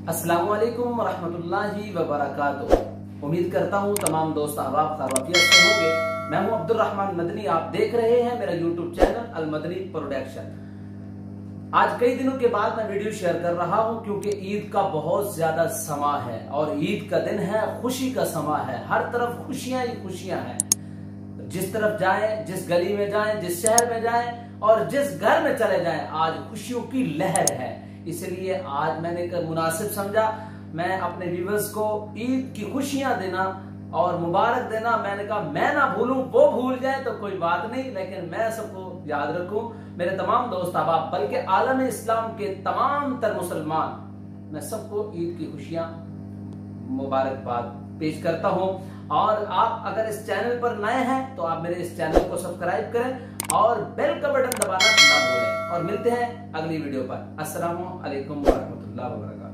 अस्सलामु अलैकुम रहमतुल्लाहि व बरकातुहू। उम्मीद करता हूँ तमाम दोस्त अहबाब खैरियत से होंगे। मैं हूँ अब्दुल रहमान मदनी, आप देख रहे हैं मेरा यूट्यूब चैनल अल मदनी प्रोडक्शन। आज कई दिनों के बाद मैं वीडियो शेयर कर रहा हूँ क्योंकि ईद का बहुत ज्यादा समा है और ईद का दिन है, खुशी का समा है। हर तरफ खुशियां ही खुशियां हैं। जिस तरफ जाएं, जिस गली में जाएं, जिस शहर में जाएं और जिस घर में चले जाएं, आज खुशियों की लहर है। इसलिए आज मैंने मुनासिब समझा मैं अपने व्यूअर्स को ईद की खुशियां देना और मुबारक देना। मैंने कहा मैं ना भूलूं, वो भूल जाए तो कोई बात नहीं, लेकिन मैं सबको याद रखूं। मेरे तमाम दोस्त अहबाब बल्कि आलम इस्लाम के तमाम तर मुसलमान, मैं सबको ईद की खुशियां मुबारकबाद पेश करता हूं। और आप अगर इस चैनल पर नए हैं तो आप मेरे इस चैनल को सब्सक्राइब करें और बेल का बटन दबाना ना भूलें। और मिलते हैं अगली वीडियो पर। अस्सलामु अलैकुम व रहमतुल्लाहि व बरकातुहू।